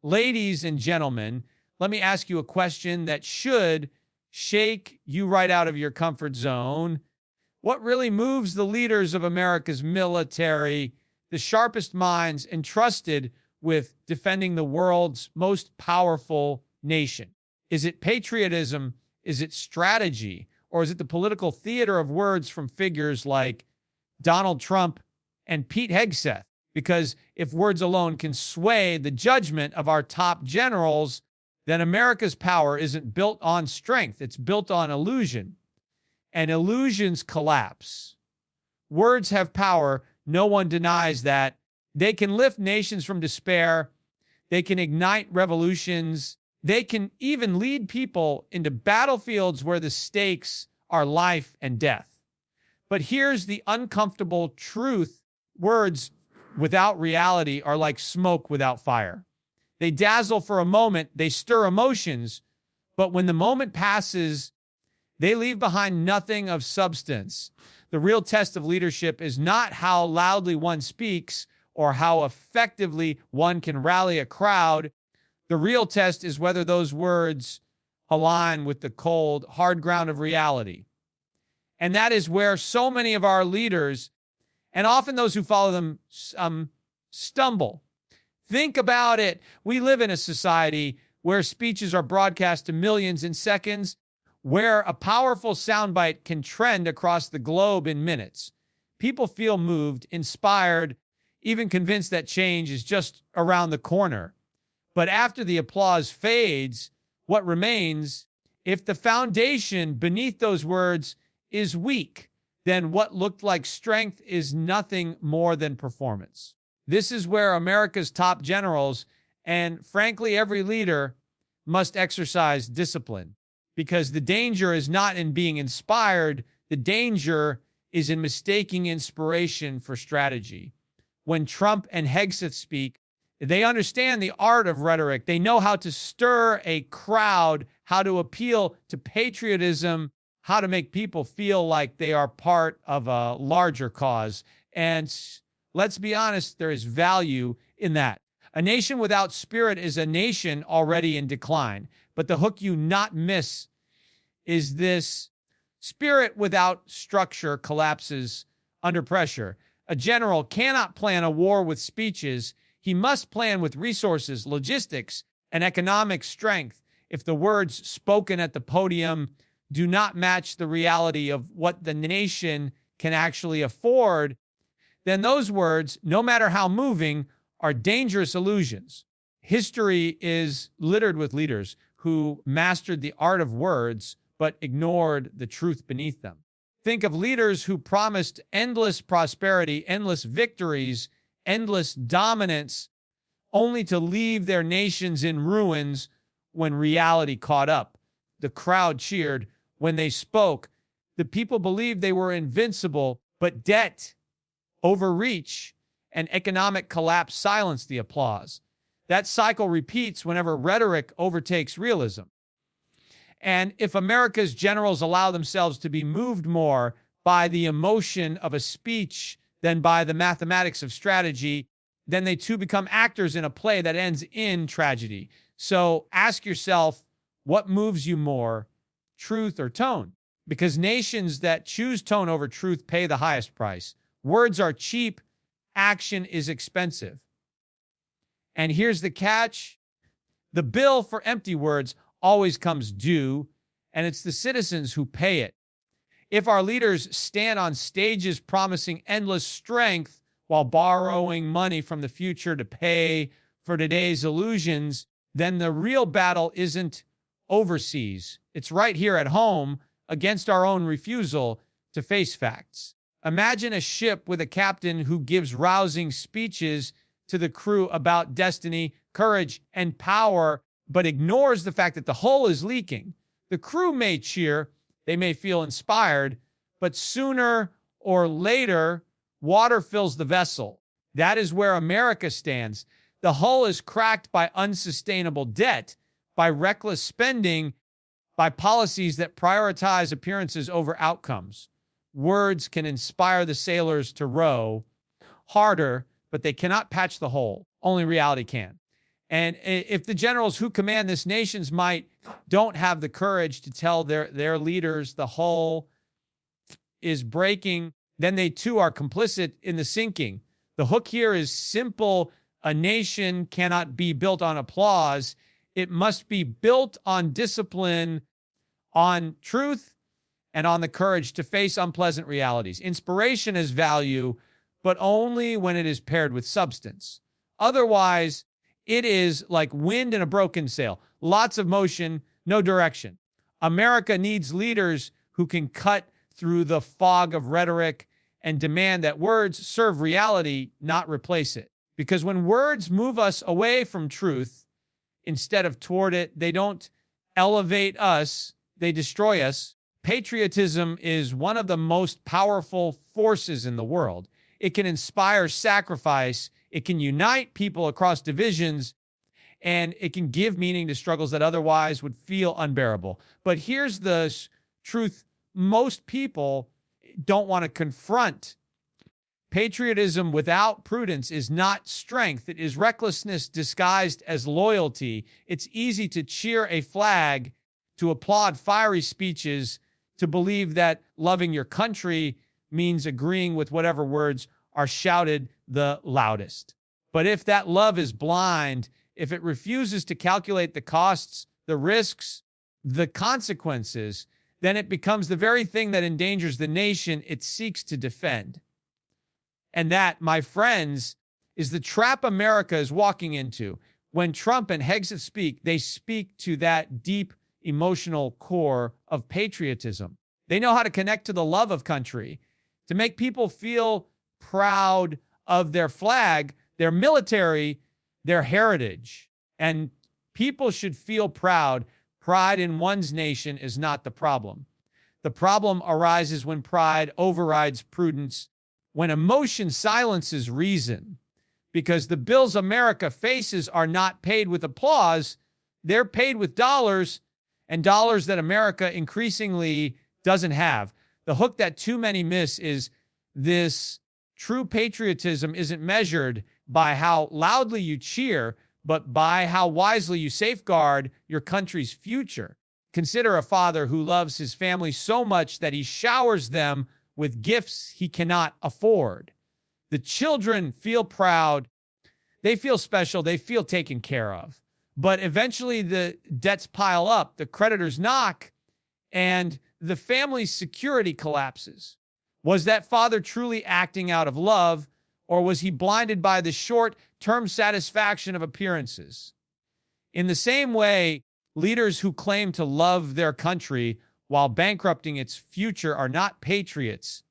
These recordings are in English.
Ladies and gentlemen, let me ask you a question that should shake you right out of your comfort zone. What really moves the leaders of America's military, the sharpest minds entrusted with defending the world's most powerful nation? Is it patriotism? Is it strategy? Or is it the political theater of words from figures like Donald Trump and Pete Hegseth? Because if words alone can sway the judgment of our top generals, then America's power isn't built on strength. It's built on illusion. And illusions collapse. Words have power. No one denies that. They can lift nations from despair. They can ignite revolutions. They can even lead people into battlefields where the stakes are life and death. But here's the uncomfortable truth. Words without reality are like smoke without fire. They dazzle for a moment, they stir emotions, but when the moment passes, they leave behind nothing of substance. The real test of leadership is not how loudly one speaks or how effectively one can rally a crowd. The real test is whether those words align with the cold, hard ground of reality. And that is where so many of our leaders, and often those who follow them, stumble. Think about it. We live in a society where speeches are broadcast to millions in seconds, where a powerful soundbite can trend across the globe in minutes. People feel moved, inspired, even convinced that change is just around the corner. But after the applause fades, what remains, if the foundation beneath those words is weak, then what looked like strength is nothing more than performance. This is where America's top generals, and frankly every leader, must exercise discipline. Because the danger is not in being inspired, the danger is in mistaking inspiration for strategy. When Trump and Hegseth speak, they understand the art of rhetoric. They know how to stir a crowd, how to appeal to patriotism, how to make people feel like they are part of a larger cause. And let's be honest, there is value in that. A nation without spirit is a nation already in decline. But the hook you not miss is this: spirit without structure collapses under pressure. A general cannot plan a war with speeches. He must plan with resources, logistics, and economic strength. If the words spoken at the podium do not match the reality of what the nation can actually afford, then those words, no matter how moving, are dangerous illusions. History is littered with leaders who mastered the art of words but ignored the truth beneath them. Think of leaders who promised endless prosperity, endless victories, endless dominance, only to leave their nations in ruins when reality caught up. The crowd cheered when they spoke. The people believed they were invincible, but debt, overreach, and economic collapse silenced the applause. That cycle repeats whenever rhetoric overtakes realism. And if America's generals allow themselves to be moved more by the emotion of a speech than by the mathematics of strategy, then they too become actors in a play that ends in tragedy. So ask yourself, what moves you more, truth or tone? Because nations that choose tone over truth pay the highest price. Words are cheap, action is expensive. And here's the catch: the bill for empty words always comes due, and it's the citizens who pay it. If our leaders stand on stages promising endless strength while borrowing money from the future to pay for today's illusions, then the real battle isn't overseas. It's right here at home against our own refusal to face facts. Imagine a ship with a captain who gives rousing speeches to the crew about destiny, courage, and power, but ignores the fact that the hull is leaking. The crew may cheer, they may feel inspired, but sooner or later, water fills the vessel. That is where America stands. The hull is cracked by unsustainable debt, by reckless spending, by policies that prioritize appearances over outcomes. Words can inspire the sailors to row harder, but they cannot patch the hole. Only reality can. And if the generals who command this nation's might don't have the courage to tell their leaders the hull is breaking, then they too are complicit in the sinking. The hook here is simple. A nation cannot be built on applause. It must be built on discipline, on truth, and on the courage to face unpleasant realities. Inspiration has value, but only when it is paired with substance. Otherwise, it is like wind in a broken sail. Lots of motion, no direction. America needs leaders who can cut through the fog of rhetoric and demand that words serve reality, not replace it. Because when words move us away from truth instead of toward it, they don't elevate us, they destroy us. Patriotism is one of the most powerful forces in the world. It can inspire sacrifice, it can unite people across divisions, and it can give meaning to struggles that otherwise would feel unbearable. But here's the truth most people don't want to confront. Patriotism without prudence is not strength. It is recklessness disguised as loyalty. It's easy to cheer a flag, to applaud fiery speeches, to believe that loving your country means agreeing with whatever words are shouted the loudest. But if that love is blind, if it refuses to calculate the costs, the risks, the consequences, then it becomes the very thing that endangers the nation it seeks to defend. And that, my friends, is the trap America is walking into. When Trump and Hegseth speak, they speak to that deep emotional core of patriotism. They know how to connect to the love of country, to make people feel proud of their flag, their military, their heritage. And people should feel proud. Pride in one's nation is not the problem. The problem arises when pride overrides prudence, when emotion silences reason, because the bills America faces are not paid with applause. They're paid with dollars, and dollars that America increasingly doesn't have. The hook that too many miss is this: true patriotism isn't measured by how loudly you cheer, but by how wisely you safeguard your country's future. Consider a father who loves his family so much that he showers them with gifts he cannot afford. The children feel proud, they feel special, they feel taken care of. But eventually the debts pile up, the creditors knock, and the family's security collapses. Was that father truly acting out of love, or was he blinded by the short-term satisfaction of appearances? In the same way, leaders who claim to love their country while bankrupting its future are not patriots.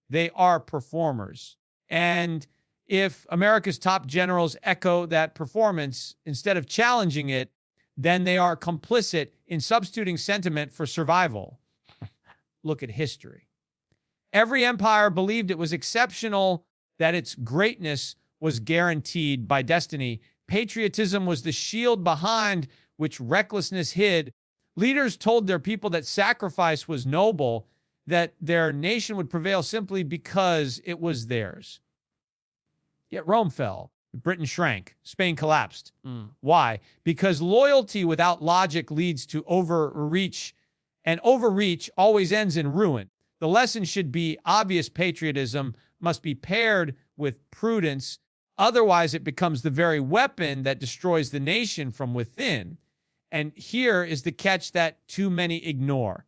They are performers. And if America's top generals echo that performance instead of challenging it, then they are complicit in substituting sentiment for survival. Look at history. Every empire believed it was exceptional, that its greatness was guaranteed by destiny. Patriotism was the shield behind which recklessness hid. Leaders told their people that sacrifice was noble, that their nation would prevail simply because it was theirs. Yet Rome fell, Britain shrank, Spain collapsed. Why? Because loyalty without logic leads to overreach, and overreach always ends in ruin. The lesson should be obvious: patriotism must be paired with prudence. Otherwise, it becomes the very weapon that destroys the nation from within. And here is the catch that too many ignore.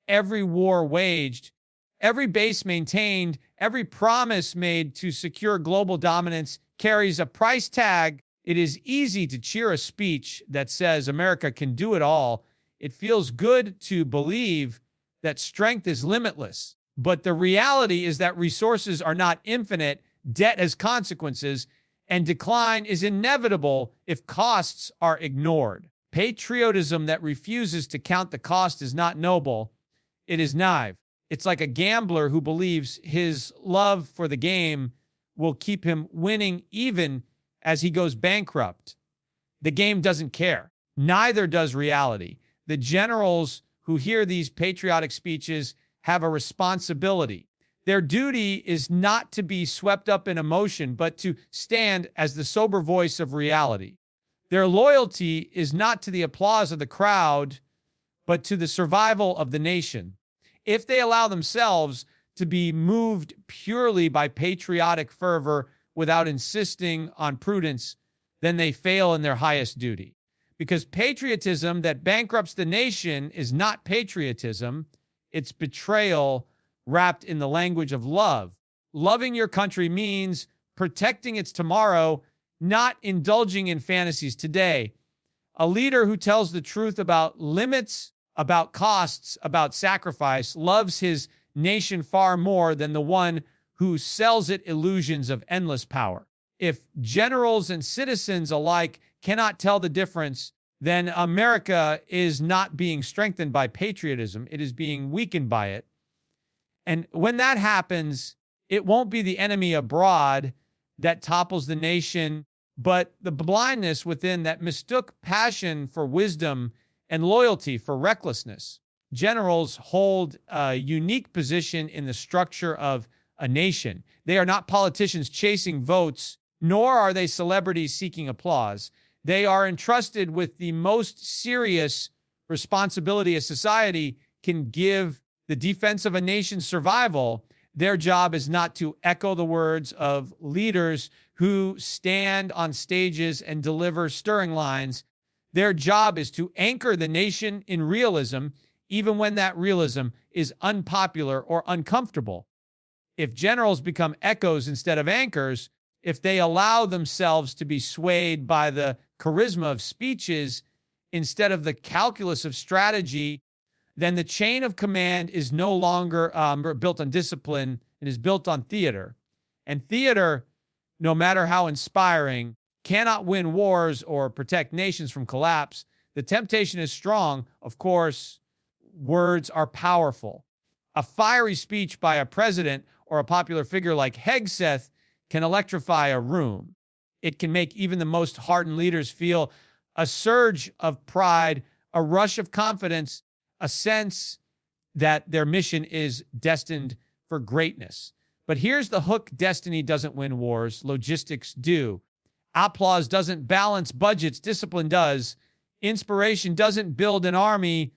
Every war waged, every base maintained, every promise made to secure global dominance carries a price tag. It is easy to cheer a speech that says America can do it all. It feels good to believe that strength is limitless. But the reality is that resources are not infinite, debt has consequences, and decline is inevitable if costs are ignored. Patriotism that refuses to count the cost is not noble. It is naive. It's like a gambler who believes his love for the game will keep him winning even as he goes bankrupt. The game doesn't care. Neither does reality. The generals who hear these patriotic speeches have a responsibility. Their duty is not to be swept up in emotion, but to stand as the sober voice of reality. Their loyalty is not to the applause of the crowd, but to the survival of the nation. If they allow themselves to be moved purely by patriotic fervor without insisting on prudence, then they fail in their highest duty. Because patriotism that bankrupts the nation is not patriotism, it's betrayal wrapped in the language of love. Loving your country means protecting its tomorrow, not indulging in fantasies today. A leader who tells the truth about limits, about costs, about sacrifice, loves his nation far more than the one who sells it illusions of endless power. If generals and citizens alike cannot tell the difference, then America is not being strengthened by patriotism. It is being weakened by it. And when that happens, it won't be the enemy abroad that topples the nation, but the blindness within that mistook passion for wisdom and loyalty for recklessness. Generals hold a unique position in the structure of a nation. They are not politicians chasing votes, nor are they celebrities seeking applause. They are entrusted with the most serious responsibility a society can give the defense of a nation's survival. Their job is not to echo the words of leaders who stand on stages and deliver stirring lines. Their job is to anchor the nation in realism, even when that realism is unpopular or uncomfortable. If generals become echoes instead of anchors, if they allow themselves to be swayed by the charisma of speeches instead of the calculus of strategy, then the chain of command is no longer built on discipline. It is built on theater. And theater, no matter how inspiring, cannot win wars or protect nations from collapse. The temptation is strong. Of course, words are powerful. A fiery speech by a president or a popular figure like Hegseth can electrify a room. It can make even the most hardened leaders feel a surge of pride, a rush of confidence, a sense that their mission is destined for greatness. But here's the hook: destiny doesn't win wars, logistics do. Applause doesn't balance budgets, discipline does. Inspiration doesn't build an army,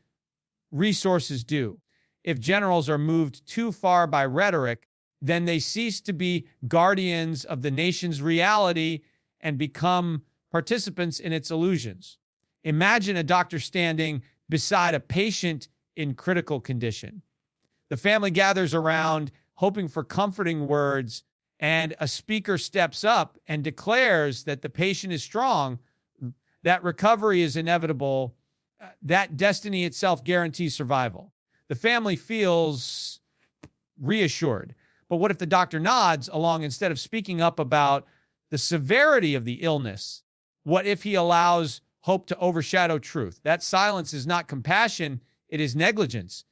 resources do. If generals are moved too far by rhetoric, then they cease to be guardians of the nation's reality and become participants in its illusions. Imagine a doctor standing beside a patient in critical condition. The family gathers around, hoping for comforting words, and a speaker steps up and declares that the patient is strong, that recovery is inevitable, that destiny itself guarantees survival. The family feels reassured. But what if the doctor nods along instead of speaking up about the severity of the illness? What if he allows hope to overshadow truth? That silence is not compassion, it is negligence.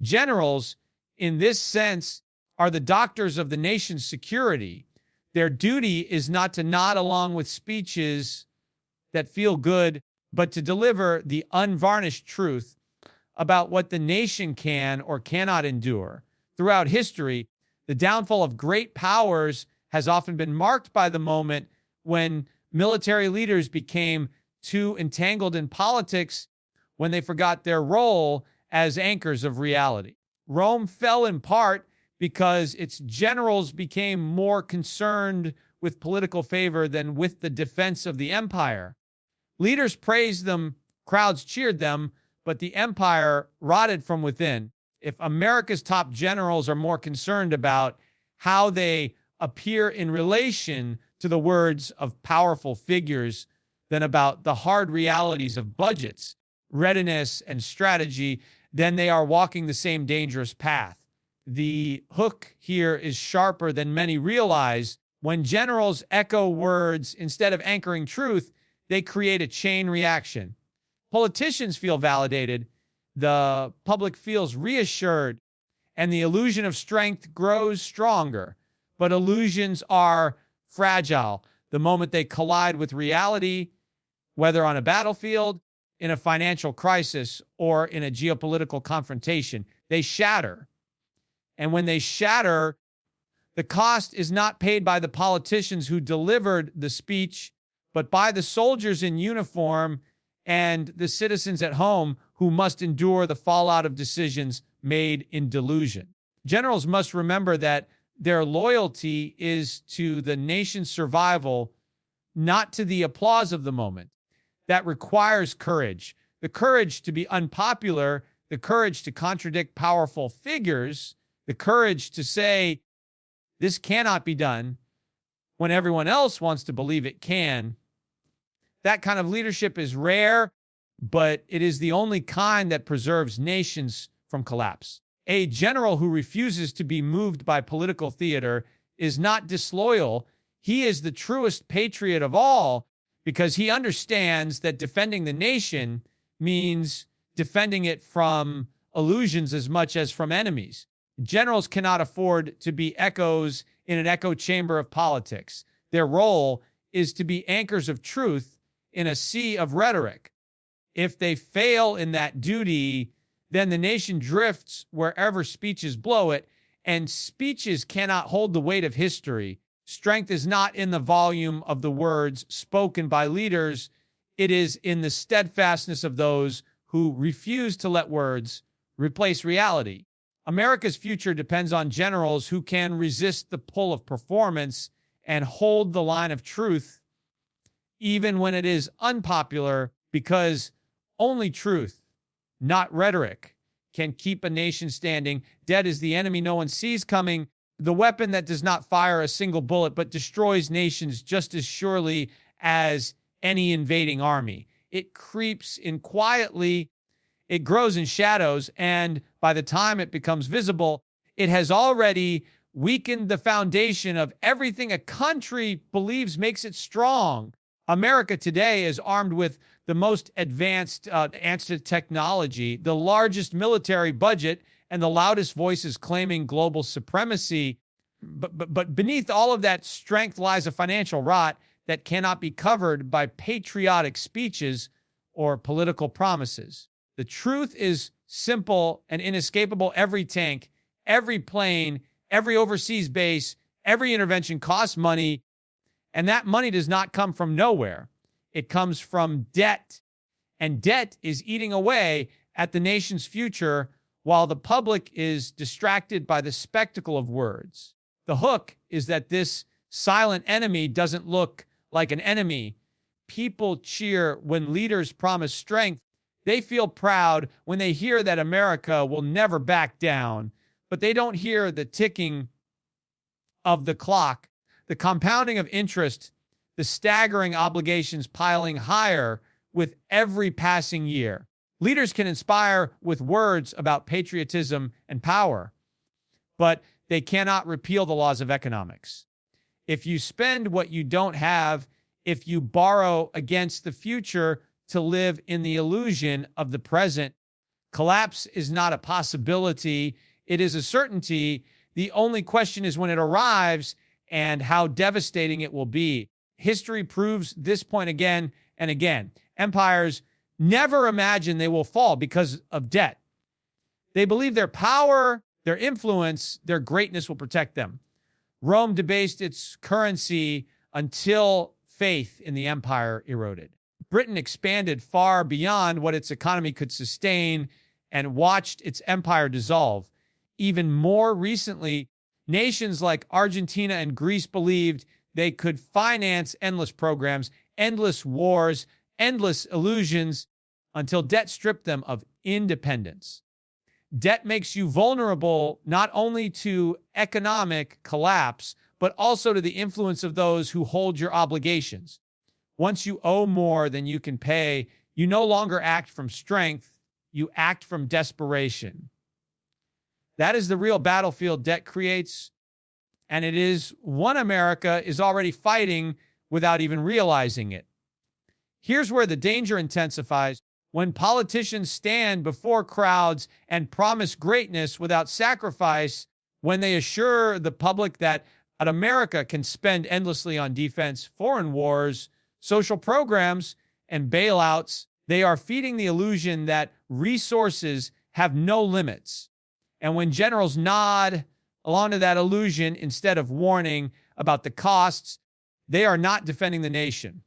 Generals, in this sense, are the doctors of the nation's security. Their duty is not to nod along with speeches that feel good, but to deliver the unvarnished truth about what the nation can or cannot endure. Throughout history, the downfall of great powers has often been marked by the moment when military leaders became too entangled in politics, when they forgot their role as anchors of reality. Rome fell in part because its generals became more concerned with political favor than with the defense of the empire. Leaders praised them, crowds cheered them, but the empire rotted from within. If America's top generals are more concerned about how they appear in relation to the words of powerful figures than about the hard realities of budgets, readiness, and strategy, then they are walking the same dangerous path. The hook here is sharper than many realize. When generals echo words instead of anchoring truth, they create a chain reaction. Politicians feel validated, the public feels reassured, and the illusion of strength grows stronger. But illusions are fragile. The moment they collide with reality, whether on a battlefield, in a financial crisis, or in a geopolitical confrontation, they shatter. And when they shatter, the cost is not paid by the politicians who delivered the speech, but by the soldiers in uniform and the citizens at home who must endure the fallout of decisions made in delusion. Generals must remember that their loyalty is to the nation's survival, not to the applause of the moment. That requires courage. The courage to be unpopular, the courage to contradict powerful figures, the courage to say, this cannot be done when everyone else wants to believe it can. That kind of leadership is rare, but it is the only kind that preserves nations from collapse. A general who refuses to be moved by political theater is not disloyal. He is the truest patriot of all because he understands that defending the nation means defending it from illusions as much as from enemies. Generals cannot afford to be echoes in an echo chamber of politics. Their role is to be anchors of truth in a sea of rhetoric. If they fail in that duty, then the nation drifts wherever speeches blow it, and speeches cannot hold the weight of history. Strength is not in the volume of the words spoken by leaders. It is in the steadfastness of those who refuse to let words replace reality. America's future depends on generals who can resist the pull of performance and hold the line of truth, even when it is unpopular, because only truth, not rhetoric, can keep a nation standing. Dead is the enemy no one sees coming, the weapon that does not fire a single bullet but destroys nations just as surely as any invading army. It creeps in quietly, it grows in shadows, and by the time it becomes visible, it has already weakened the foundation of everything a country believes makes it strong. America today is armed with the most advanced technology, the largest military budget, and the loudest voices claiming global supremacy. But beneath all of that strength lies a financial rot that cannot be covered by patriotic speeches or political promises. The truth is simple and inescapable. Every tank, every plane, every overseas base, every intervention costs money, and that money does not come from nowhere. It comes from debt, and debt is eating away at the nation's future while the public is distracted by the spectacle of words. The hook is that this silent enemy doesn't look like an enemy. People cheer when leaders promise strength. They feel proud when they hear that America will never back down, but they don't hear the ticking of the clock, the compounding of interest, the staggering obligations piling higher with every passing year. Leaders can inspire with words about patriotism and power, but they cannot repeal the laws of economics. If you spend what you don't have, if you borrow against the future to live in the illusion of the present, collapse is not a possibility. It is a certainty. The only question is when it arrives and how devastating it will be. History proves this point again and again. Empires never imagine they will fall because of debt. They believe their power, their influence, their greatness will protect them. Rome debased its currency until faith in the empire eroded. Britain expanded far beyond what its economy could sustain and watched its empire dissolve. Even more recently, nations like Argentina and Greece believed they could finance endless programs, endless wars, endless illusions, until debt stripped them of independence. Debt makes you vulnerable not only to economic collapse, but also to the influence of those who hold your obligations. Once you owe more than you can pay, you no longer act from strength, you act from desperation. That is the real battlefield debt creates, and it is one America is already fighting without even realizing it. Here's where the danger intensifies. When politicians stand before crowds and promise greatness without sacrifice, when they assure the public that America can spend endlessly on defense, foreign wars, social programs, and bailouts, they are feeding the illusion that resources have no limits. And when generals nod along to that illusion instead of warning about the costs, they are not defending the nation.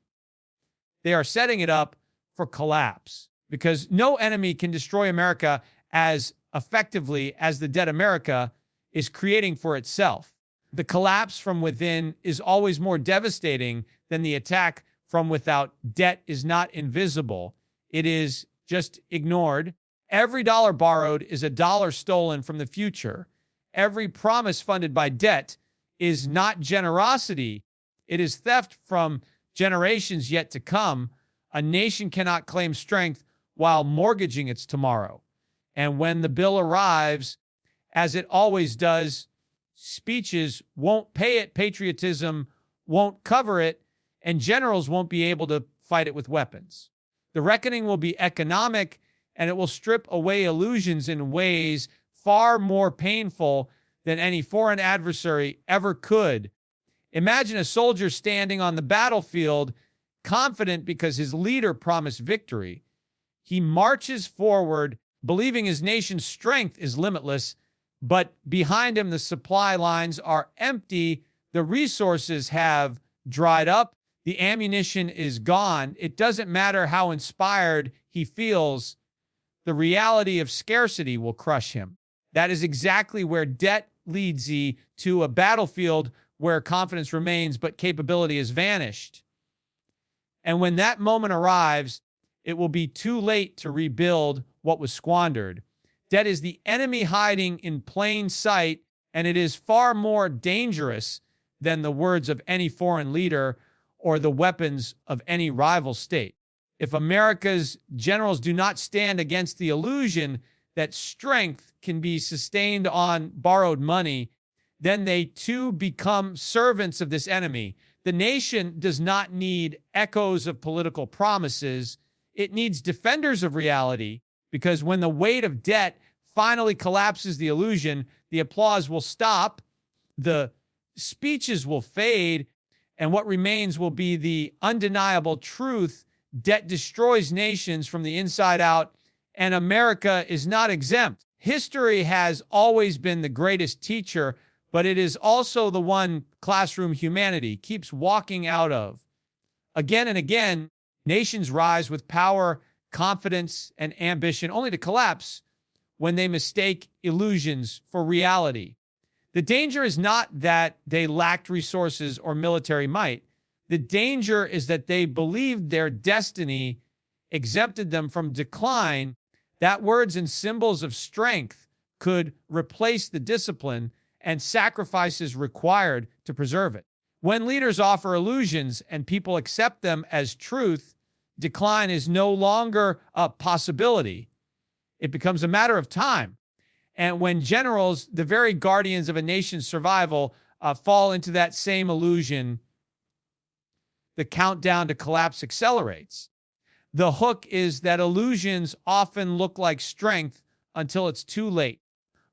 they are setting it up for collapse, because no enemy can destroy America as effectively as the debt America is creating for itself. The collapse from within is always more devastating than the attack from without. Debt is not invisible. It is just ignored. Every dollar borrowed is a dollar stolen from the future. Every promise funded by debt is not generosity. It is theft from generations yet to come. A nation cannot claim strength while mortgaging its tomorrow. And when the bill arrives, as it always does, speeches won't pay it, patriotism won't cover it, and generals won't be able to fight it with weapons. The reckoning will be economic, and it will strip away illusions in ways far more painful than any foreign adversary ever could. Imagine a soldier standing on the battlefield, confident because his leader promised victory. He marches forward, believing his nation's strength is limitless, but behind him the supply lines are empty, the resources have dried up, the ammunition is gone. It doesn't matter how inspired he feels, the reality of scarcity will crush him. That is exactly where debt leads thee, to a battlefield where confidence remains but capability has vanished. And when that moment arrives, it will be too late to rebuild what was squandered. Debt is the enemy hiding in plain sight, and it is far more dangerous than the words of any foreign leader or the weapons of any rival state. If America's generals do not stand against the illusion that strength can be sustained on borrowed money, then they too become servants of this enemy. The nation does not need echoes of political promises. It needs defenders of reality, because when the weight of debt finally collapses the illusion, the applause will stop, the speeches will fade, and what remains will be the undeniable truth: debt destroys nations from the inside out, and America is not exempt. History has always been the greatest teacher, but it is also the one classroom humanity keeps walking out of. Again and again, nations rise with power, confidence, and ambition, only to collapse when they mistake illusions for reality. The danger is not that they lacked resources or military might. The danger is that they believed their destiny exempted them from decline, that words and symbols of strength could replace the discipline and sacrifices required to preserve it. When leaders offer illusions and people accept them as truth, decline is no longer a possibility. It becomes a matter of time. And when generals, the very guardians of a nation's survival, fall into that same illusion, the countdown to collapse accelerates. The hook is that illusions often look like strength until it's too late.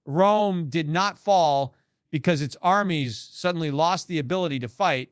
Rome did not fall because its armies suddenly lost the ability to fight.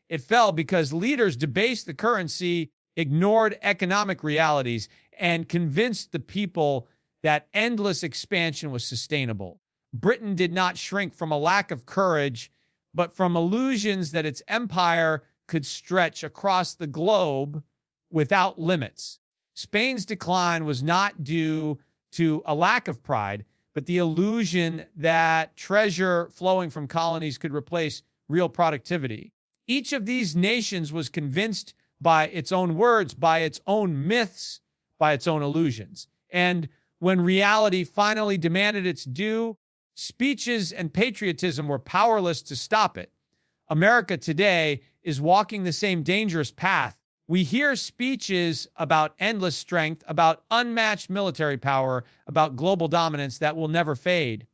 It fell because leaders debased the currency, ignored economic realities, and convinced the people that endless expansion was sustainable. Britain did not shrink from a lack of courage, but from illusions that its empire could stretch across the globe without limits. Spain's decline was not due to a lack of pride, but the illusion that treasure flowing from colonies could replace real productivity. Each of these nations was convinced by its own words, by its own myths, by its own illusions. And when reality finally demanded its due, speeches and patriotism were powerless to stop it. America today is walking the same dangerous path. We hear speeches about endless strength, about unmatched military power, about global dominance that will never fade.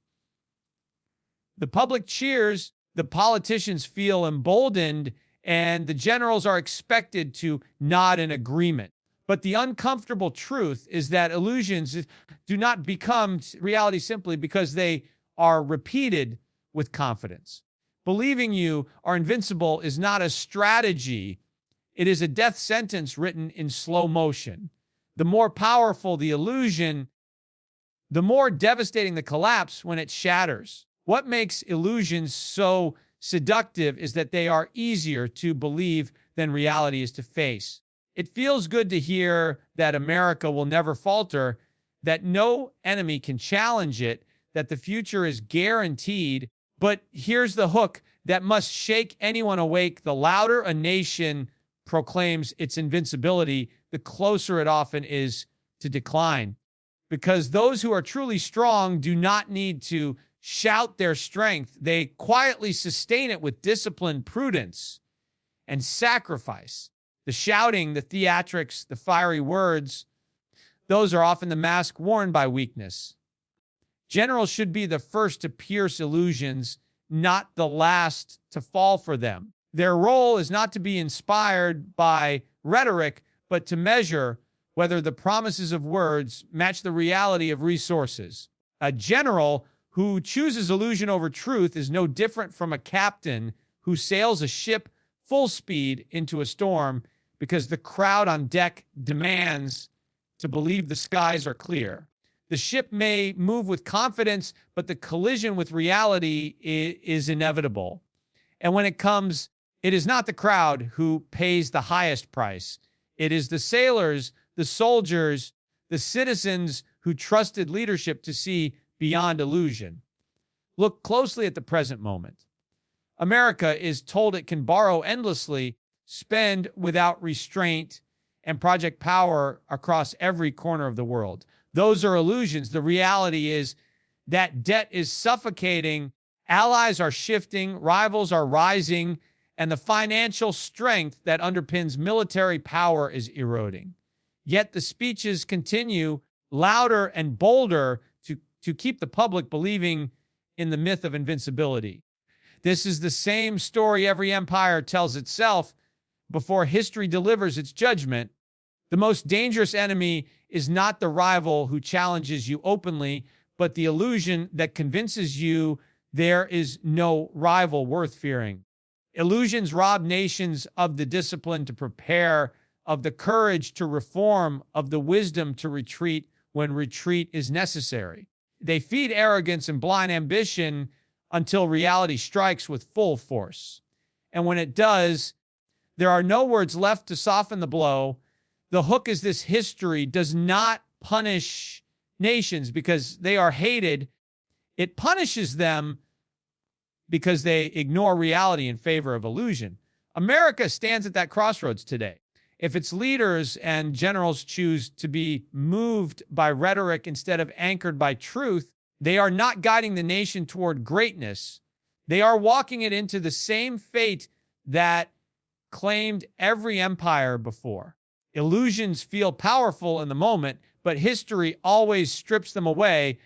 The public cheers, the politicians feel emboldened, and the generals are expected to nod in agreement. But the uncomfortable truth is that illusions do not become reality simply because they are repeated with confidence. Believing you are invincible is not a strategy. It is a death sentence written in slow motion. The more powerful the illusion, the more devastating the collapse when it shatters. What makes illusions so seductive is that they are easier to believe than reality is to face. It feels good to hear that America will never falter, that no enemy can challenge it, that the future is guaranteed. But here's the hook that must shake anyone awake. The louder a nation proclaims its invincibility, the closer it often is to decline. Because those who are truly strong do not need to shout their strength. They quietly sustain it with discipline, prudence, and sacrifice. The shouting, the theatrics, the fiery words, those are often the mask worn by weakness. Generals should be the first to pierce illusions, not the last to fall for them. Their role is not to be inspired by rhetoric, but to measure whether the promises of words match the reality of resources. A general who chooses illusion over truth is no different from a captain who sails a ship full speed into a storm because the crowd on deck demands to believe the skies are clear. The ship may move with confidence, but the collision with reality is inevitable. And when it comes, it is not the crowd who pays the highest price. It is the sailors, the soldiers, the citizens who trusted leadership to see beyond illusion. Look closely at the present moment. America is told it can borrow endlessly, spend without restraint, and project power across every corner of the world. Those are illusions. The reality is that debt is suffocating, allies are shifting, rivals are rising, and the financial strength that underpins military power is eroding. Yet the speeches continue louder and bolder to keep the public believing in the myth of invincibility. This is the same story every empire tells itself before history delivers its judgment. The most dangerous enemy is not the rival who challenges you openly, but the illusion that convinces you there is no rival worth fearing. Illusions rob nations of the discipline to prepare, of the courage to reform, of the wisdom to retreat when retreat is necessary. They feed arrogance and blind ambition until reality strikes with full force. And when it does, there are no words left to soften the blow. The hook is this: history does not punish nations because they are hated. It punishes them because they ignore reality in favor of illusion. America stands at that crossroads today. If its leaders and generals choose to be moved by rhetoric instead of anchored by truth, they are not guiding the nation toward greatness. They are walking it into the same fate that claimed every empire before. Illusions feel powerful in the moment, but history always strips them away,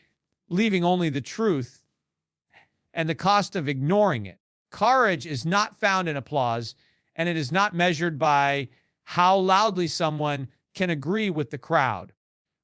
leaving only the truth and the cost of ignoring it. Courage is not found in applause, and it is not measured by how loudly someone can agree with the crowd.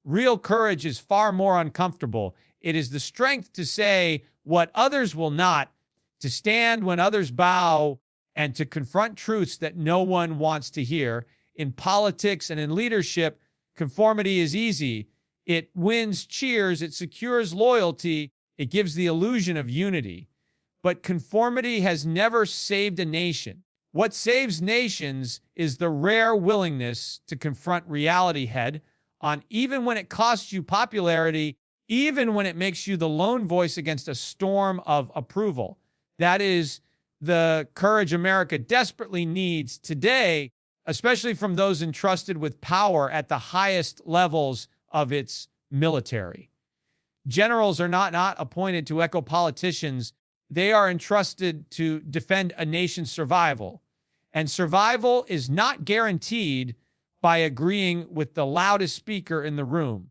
Real courage is far more uncomfortable. It is the strength to say what others will not, to stand when others bow, and to confront truths that no one wants to hear. In politics and in leadership, conformity is easy. It wins cheers, it secures loyalty, it gives the illusion of unity. But conformity has never saved a nation. What saves nations is the rare willingness to confront reality head on, even when it costs you popularity, even when it makes you the lone voice against a storm of approval. That is the courage America desperately needs today, especially from those entrusted with power at the highest levels of its military. Generals are not appointed to echo politicians. They are entrusted to defend a nation's survival. And survival is not guaranteed by agreeing with the loudest speaker in the room.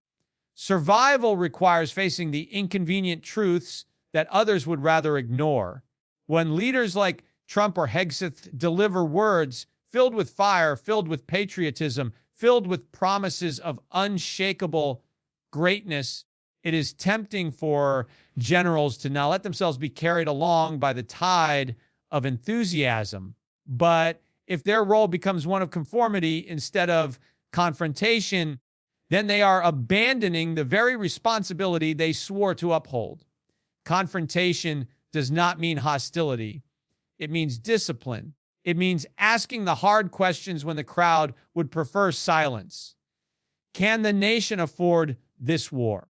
Survival requires facing the inconvenient truths that others would rather ignore. When leaders like Trump or Hegseth deliver words filled with fire, filled with patriotism, filled with promises of unshakable greatness, it is tempting for generals to now let themselves be carried along by the tide of enthusiasm. But if their role becomes one of conformity instead of confrontation, then they are abandoning the very responsibility they swore to uphold. Confrontation does not mean hostility. It means discipline. It means asking the hard questions when the crowd would prefer silence. Can the nation afford this war?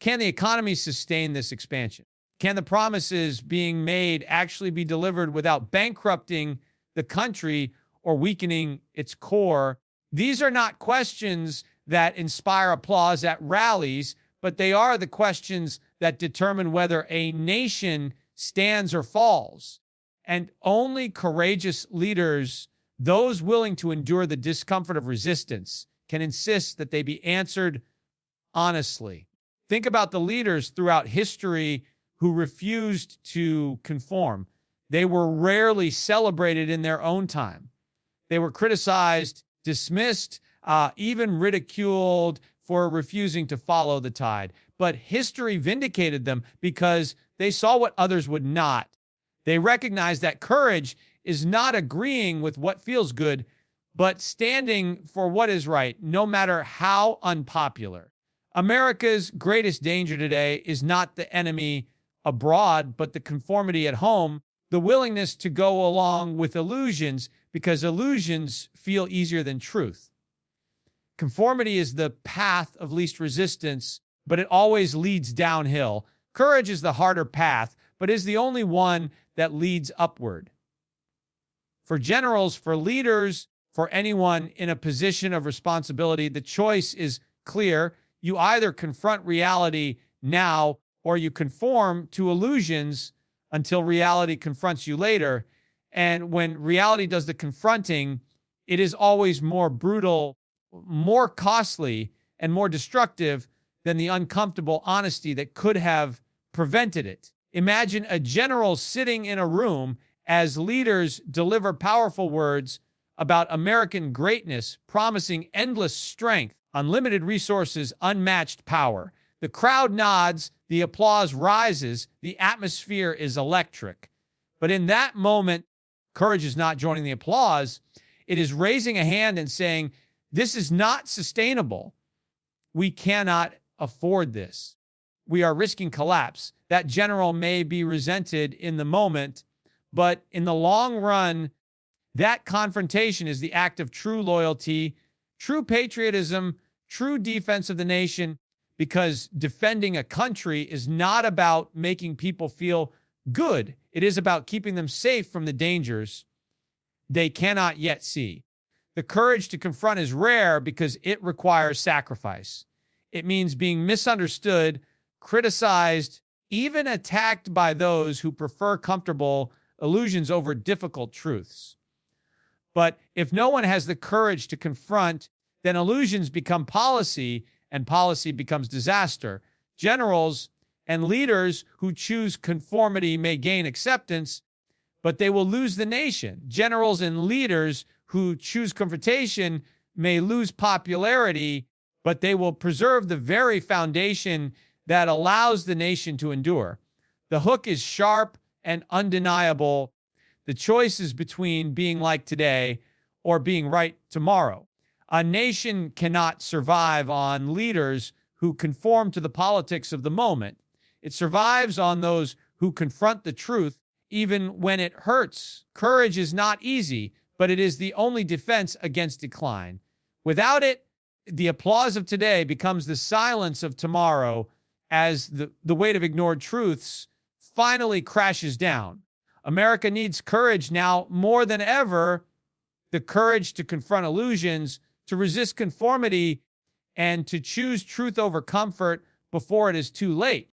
Can the economy sustain this expansion? Can the promises being made actually be delivered without bankrupting the country or weakening its core? These are not questions that inspire applause at rallies, but they are the questions that determine whether a nation stands or falls. And only courageous leaders, those willing to endure the discomfort of resistance, can insist that they be answered honestly. Think about the leaders throughout history who refused to conform. They were rarely celebrated in their own time. They were criticized, dismissed, even ridiculed for refusing to follow the tide. But history vindicated them because they saw what others would not. They recognized that courage is not agreeing with what feels good, but standing for what is right, no matter how unpopular. America's greatest danger today is not the enemy abroad, but the conformity at home, the willingness to go along with illusions because illusions feel easier than truth. Conformity is the path of least resistance, but it always leads downhill. Courage is the harder path, but is the only one that leads upward. For generals, for leaders, for anyone in a position of responsibility, the choice is clear. You either confront reality now or you conform to illusions until reality confronts you later. And when reality does the confronting, it is always more brutal, more costly, and more destructive than the uncomfortable honesty that could have prevented it. Imagine a general sitting in a room as leaders deliver powerful words about American greatness, promising endless strength, unlimited resources, unmatched power. The crowd nods, the applause rises, the atmosphere is electric. But in that moment, courage is not joining the applause. It is raising a hand and saying, this is not sustainable. We cannot afford this. We are risking collapse. That general may be resented in the moment, but in the long run, that confrontation is the act of true loyalty, true patriotism, true defense of the nation, because defending a country is not about making people feel good. It is about keeping them safe from the dangers they cannot yet see. The courage to confront is rare because it requires sacrifice. It means being misunderstood, criticized, even attacked by those who prefer comfortable illusions over difficult truths. But if no one has the courage to confront, then illusions become policy, and policy becomes disaster. Generals and leaders who choose conformity may gain acceptance, but they will lose the nation. Generals and leaders who choose confrontation may lose popularity, but they will preserve the very foundation that allows the nation to endure. The hook is sharp and undeniable. The choice is between being like today or being right tomorrow. A nation cannot survive on leaders who conform to the politics of the moment. It survives on those who confront the truth, even when it hurts. Courage is not easy, but it is the only defense against decline. Without it, the applause of today becomes the silence of tomorrow as the weight of ignored truths finally crashes down. America needs courage now more than ever, the courage to confront illusions, to resist conformity, and to choose truth over comfort before it is too late.